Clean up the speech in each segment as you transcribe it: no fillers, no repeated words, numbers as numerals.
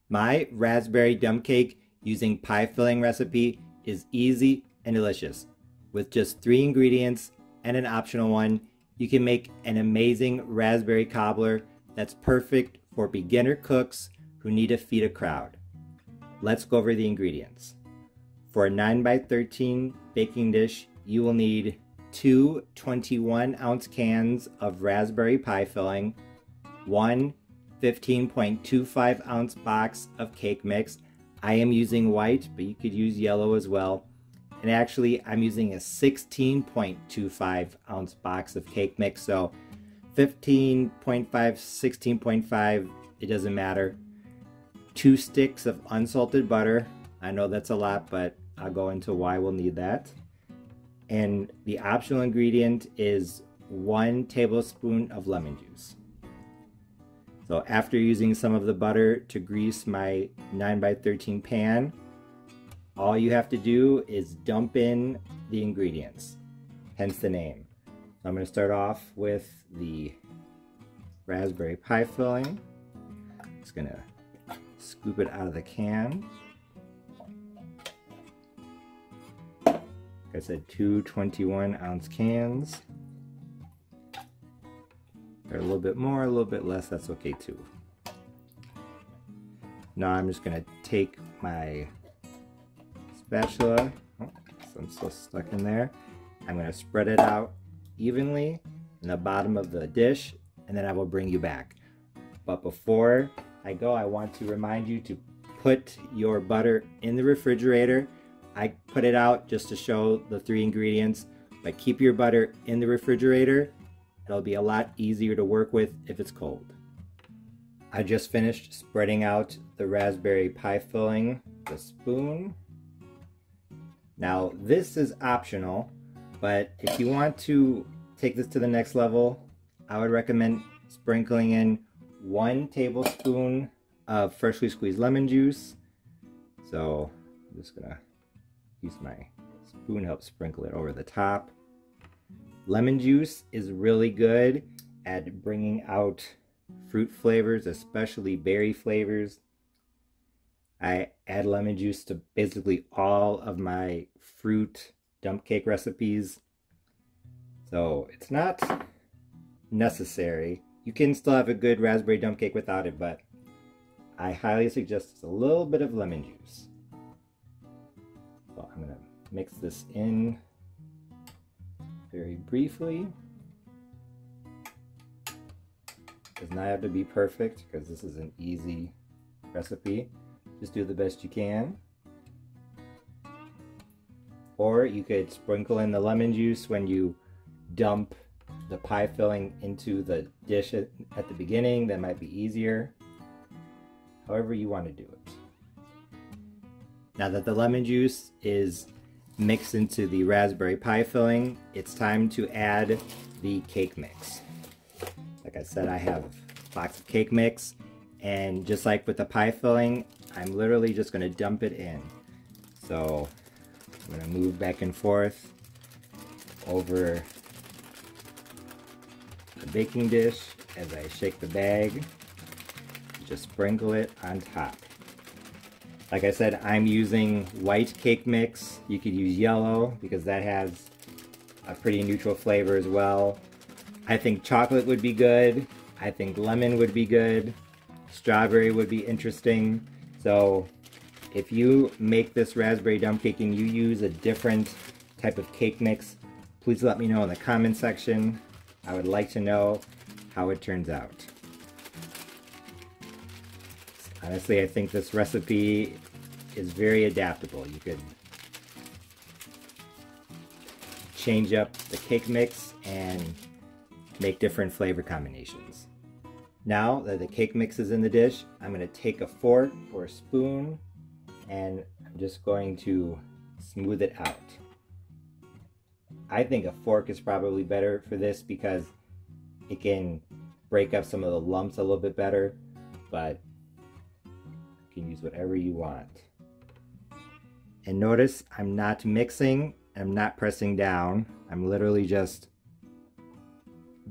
My raspberry dump cake using pie filling recipe is easy and delicious. With just 3 ingredients and an optional one, you can make an amazing raspberry cobbler that's perfect for beginner cooks who need to feed a crowd. Let's go over the ingredients. For a 9x13 baking dish, you will need 2 21-ounce cans of raspberry pie filling, 1 15.25 ounce box of cake mix. I am using white, but you could use yellow as well. And actually, I'm using a 16.25 ounce box of cake mix, so 15.5, 16.5, it doesn't matter. 2 sticks of unsalted butter. I know that's a lot, but I'll go into why we'll need that. And the optional ingredient is 1 tablespoon of lemon juice. So after using some of the butter to grease my 9x13 pan, all you have to do is dump in the ingredients, hence the name. So I'm going to start off with the raspberry pie filling. Just going to scoop it out of the can. Like I said, 2 21-ounce cans. Or a little bit more, a little bit less, that's okay too. Now I'm just going to take my spatula, I'm still stuck in there. I'm going to spread it out evenly in the bottom of the dish, and then I will bring you back. But before I go, I want to remind you to put your butter in the refrigerator. I put it out just to show the 3 ingredients, but keep your butter in the refrigerator. It'll be a lot easier to work with if it's cold. I just finished spreading out the raspberry pie filling with a spoon. Now this is optional, but if you want to take this to the next level, I would recommend sprinkling in 1 tablespoon of freshly squeezed lemon juice. So I'm just gonna use my spoon to help sprinkle it over the top. Lemon juice is really good at bringing out fruit flavors, especially berry flavors. I add lemon juice to basically all of my fruit dump cake recipes. So it's not necessary. You can still have a good raspberry dump cake without it, but I highly suggest a little bit of lemon juice. So I'm gonna mix this in very briefly. Does not have to be perfect because this is an easy recipe. Just do the best you can. Or you could sprinkle in the lemon juice when you dump the pie filling into the dish at the beginning. That might be easier. However you want to do it. Now that the lemon juice is mixed into the raspberry pie filling, it's time to add the cake mix. Like I said, I have a box of cake mix, and just like with the pie filling, I'm literally just going to dump it in. So I'm going to move back and forth over the baking dish as I shake the bag. Just sprinkle it on top. Like I said, I'm using white cake mix. You could use yellow because that has a pretty neutral flavor as well. I think chocolate would be good. I think lemon would be good. Strawberry would be interesting. So if you make this raspberry dump cake and you use a different type of cake mix, please let me know in the comment section. I would like to know how it turns out. Honestly, I think this recipe is very adaptable. You could change up the cake mix and make different flavor combinations. Now that the cake mix is in the dish, I'm going to take a fork or a spoon and I'm just going to smooth it out. I think a fork is probably better for this because it can break up some of the lumps a little bit better, but you can use whatever you want. And notice I'm not mixing, I'm not pressing down, I'm literally just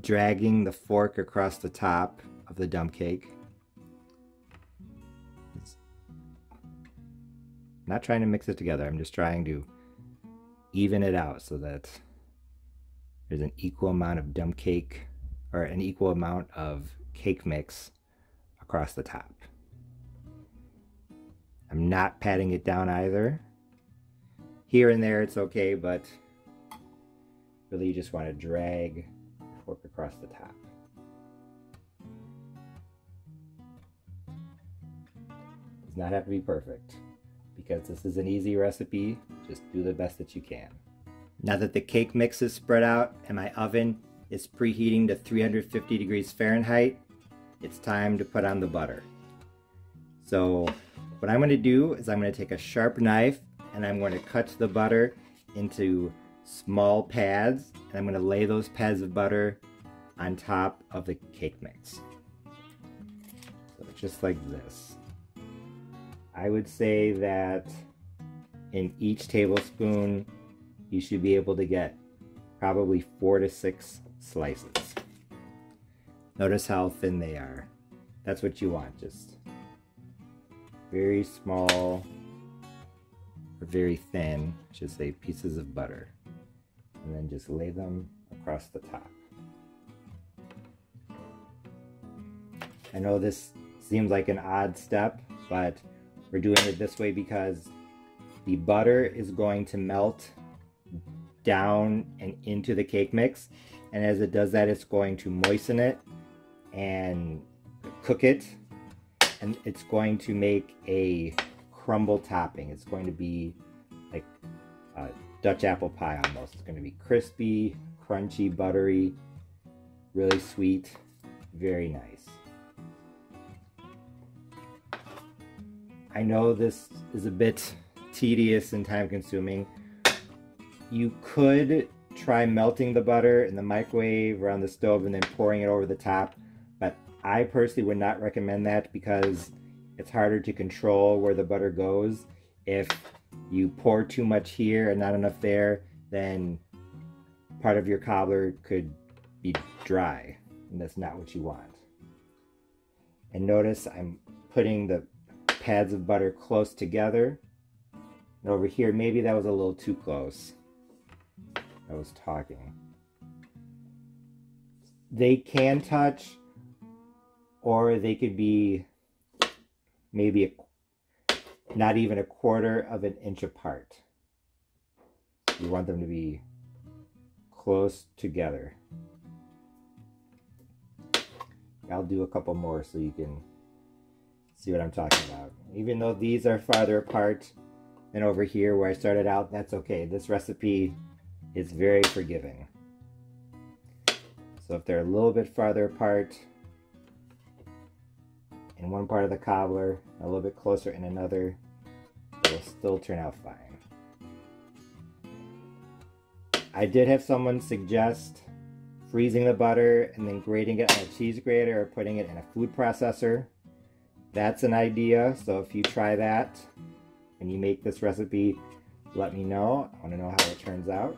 dragging the fork across the top of the dump cake. not trying to mix it together. I'm just trying to even it out so that there's an equal amount of dump cake, or an equal amount of cake mix across the top. I'm not patting it down either. Here and there it's okay, but really you just want to drag your fork across the top. Does not have to be perfect, because this is an easy recipe. Just do the best that you can. Now that the cake mix is spread out and my oven is preheating to 350 degrees Fahrenheit, it's time to put on the butter. So what I'm going to do is I'm going to take a sharp knife and I'm going to cut the butter into small pads, and I'm going to lay those pads of butter on top of the cake mix. So just like this. I would say that in each tablespoon you should be able to get probably 4 to 6 slices. Notice how thin they are. That's what you want, just very small or very thin, just say pieces of butter, and then just lay them across the top. I know this seems like an odd step, but we're doing it this way because the butter is going to melt down and into the cake mix, and as it does that, it's going to moisten it and cook it, and it's going to make a crumble topping. It's going to be like a Dutch apple pie almost. It's going to be crispy, crunchy, buttery, really sweet, very nice. I know this is a bit tedious and time consuming. You could try melting the butter in the microwave or on the stove and then pouring it over the top, but I personally would not recommend that because it's harder to control where the butter goes. If you pour too much here and not enough there, then part of your cobbler could be dry, and that's not what you want. And notice I'm putting the pads of butter close together. And over here, maybe that was a little too close. I was talking. They can touch, or they could be maybe not even a quarter of an inch apart. You want them to be close together. I'll do a couple more so you can see what I'm talking about. Even though these are farther apart than over here where I started out, that's okay. This recipe is very forgiving. So if they're a little bit farther apart in one part of the cobbler, a little bit closer in another, it will still turn out fine. I did have someone suggest freezing the butter and then grating it on a cheese grater or putting it in a food processor. That's an idea, so if you try that and you make this recipe, let me know. I want to know how it turns out.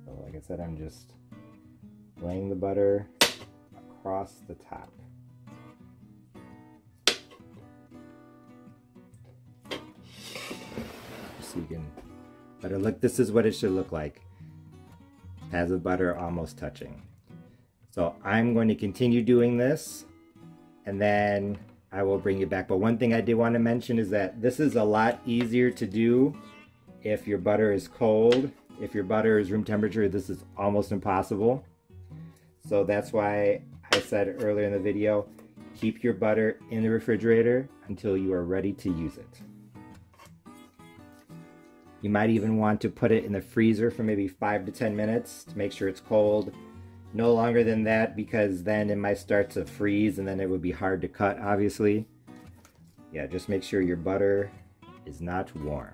So like I said, I'm just laying the butter across the top. So you can better look, this is what it should look like. Pads of butter almost touching. So I'm going to continue doing this and then I will bring you back. But one thing I did want to mention is that this is a lot easier to do if your butter is cold. If your butter is room temperature, this is almost impossible. So that's why I said earlier in the video, keep your butter in the refrigerator until you are ready to use it. You might even want to put it in the freezer for maybe 5 to 10 minutes to make sure it's cold. No longer than that, because then it might start to freeze and then it would be hard to cut, obviously. Yeah, just make sure your butter is not warm.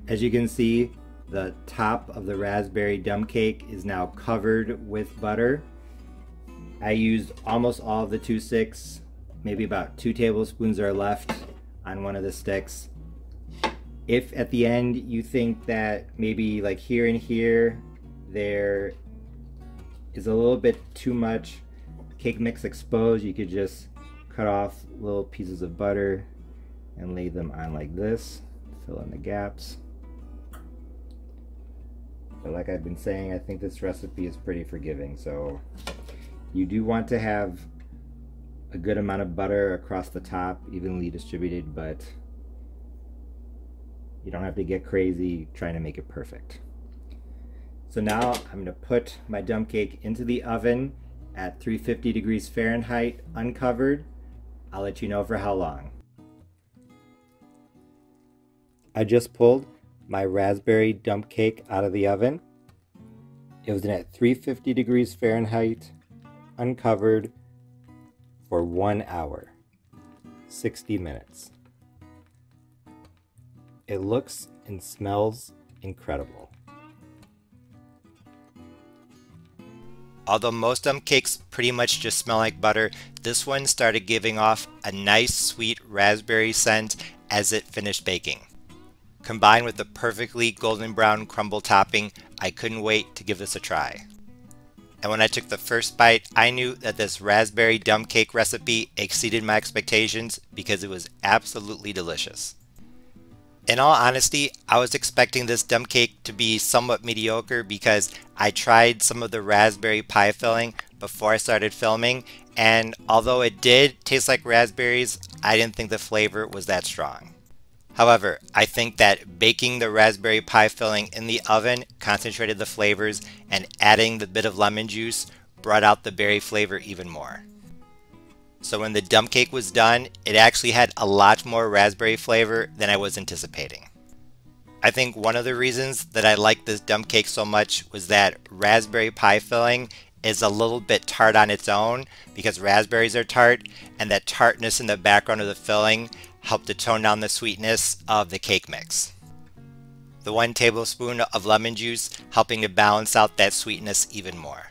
As you can see, the top of the raspberry dump cake is now covered with butter. I used almost all of the 2 sticks. Maybe about 2 tablespoons are left on one of the sticks. If at the end you think that maybe like here and here there is a little bit too much cake mix exposed, you could just cut off little pieces of butter and lay them on like this, fill in the gaps. But like I've been saying, I think this recipe is pretty forgiving, so you do want to have a good amount of butter across the top, evenly distributed, but you don't have to get crazy trying to make it perfect. So now I'm going to put my dump cake into the oven at 350 degrees Fahrenheit, uncovered. I'll let you know for how long. I just pulled my raspberry dump cake out of the oven. It was in at 350 degrees Fahrenheit, uncovered, for 1 hour, 60 minutes. It looks and smells incredible. Although most dump cakes pretty much just smell like butter, this one started giving off a nice sweet raspberry scent as it finished baking. Combined with the perfectly golden brown crumble topping, I couldn't wait to give this a try. And when I took the first bite, I knew that this raspberry dump cake recipe exceeded my expectations because it was absolutely delicious. In all honesty, I was expecting this dump cake to be somewhat mediocre because I tried some of the raspberry pie filling before I started filming, and although it did taste like raspberries, I didn't think the flavor was that strong. However, I think that baking the raspberry pie filling in the oven concentrated the flavors, and adding the bit of lemon juice brought out the berry flavor even more. So when the dump cake was done, it actually had a lot more raspberry flavor than I was anticipating. I think one of the reasons that I liked this dump cake so much was that raspberry pie filling is a little bit tart on its own because raspberries are tart, and that tartness in the background of the filling helped to tone down the sweetness of the cake mix. The 1 tablespoon of lemon juice helping to balance out that sweetness even more.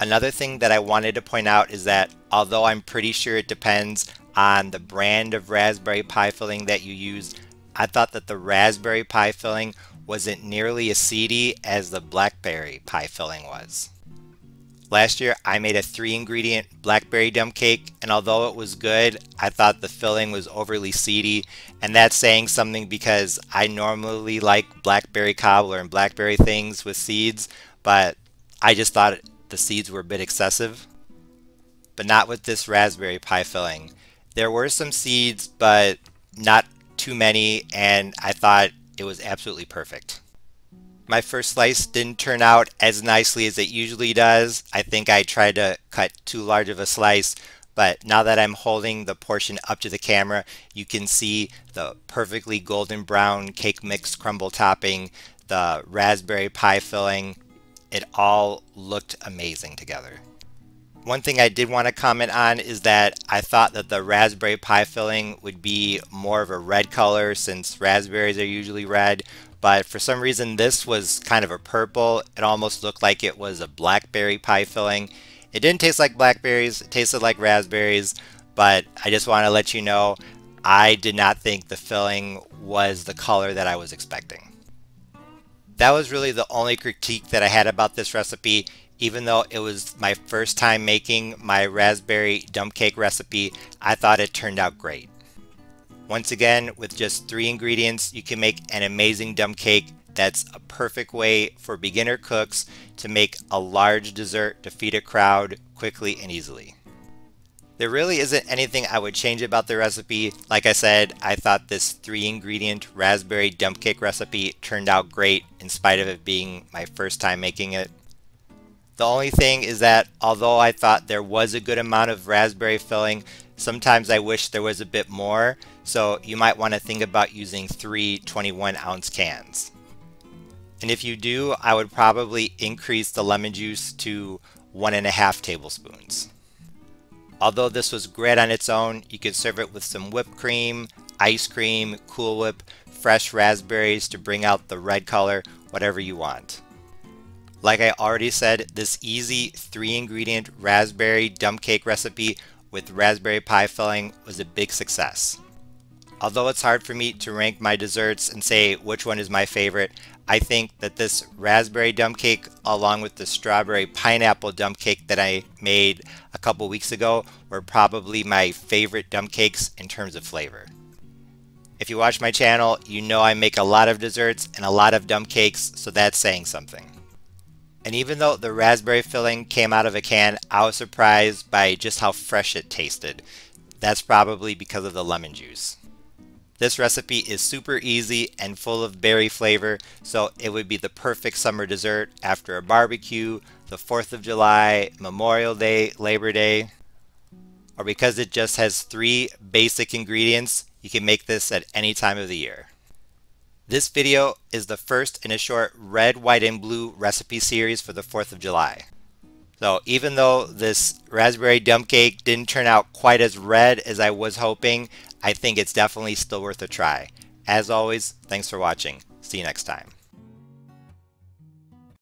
Another thing that I wanted to point out is that although I'm pretty sure it depends on the brand of raspberry pie filling that you use, I thought that the raspberry pie filling wasn't nearly as seedy as the blackberry pie filling was. Last year I made a 3-ingredient blackberry dump cake, and although it was good, I thought the filling was overly seedy, and that's saying something because I normally like blackberry cobbler and blackberry things with seeds, but I just thought the seeds were a bit excessive. But not with this raspberry pie filling. There were some seeds, but not too many, and I thought it was absolutely perfect. My first slice didn't turn out as nicely as it usually does. I think I tried to cut too large of a slice, but now that I'm holding the portion up to the camera, you can see the perfectly golden brown cake mix crumble topping, the raspberry pie filling. It all looked amazing together. One thing I did want to comment on is that I thought that the raspberry pie filling would be more of a red color since raspberries are usually red, but for some reason this was kind of a purple. It almost looked like it was a blackberry pie filling. It didn't taste like blackberries, it tasted like raspberries, but I just want to let you know I did not think the filling was the color that I was expecting. That was really the only critique that I had about this recipe. Even though it was my first time making my raspberry dump cake recipe, I thought it turned out great. Once again, with just 3 ingredients, you can make an amazing dump cake that's a perfect way for beginner cooks to make a large dessert to feed a crowd quickly and easily. There really isn't anything I would change about the recipe. Like I said, I thought this 3-ingredient raspberry dump cake recipe turned out great in spite of it being my first time making it. The only thing is that although I thought there was a good amount of raspberry filling, sometimes I wish there was a bit more, so you might want to think about using 3 21-ounce cans. And if you do, I would probably increase the lemon juice to 1.5 tablespoons. Although this was great on its own, you could serve it with some whipped cream, ice cream, Cool Whip, fresh raspberries to bring out the red color, whatever you want. Like I already said, this easy 3-ingredient raspberry dump cake recipe with raspberry pie filling was a big success. Although it's hard for me to rank my desserts and say which one is my favorite, I think that this raspberry dump cake along with the strawberry pineapple dump cake that I made a couple weeks ago were probably my favorite dump cakes in terms of flavor. If you watch my channel, you know I make a lot of desserts and a lot of dump cakes, so that's saying something. And even though the raspberry filling came out of a can, I was surprised by just how fresh it tasted. That's probably because of the lemon juice. This recipe is super easy and full of berry flavor, so it would be the perfect summer dessert after a barbecue, the 4th of July, Memorial Day, Labor Day, or because it just has 3 basic ingredients, you can make this at any time of the year. This video is the first in a short red, white, and blue recipe series for the 4th of July. So even though this raspberry dump cake didn't turn out quite as red as I was hoping, I think it's definitely still worth a try. As always, thanks for watching. See you next time.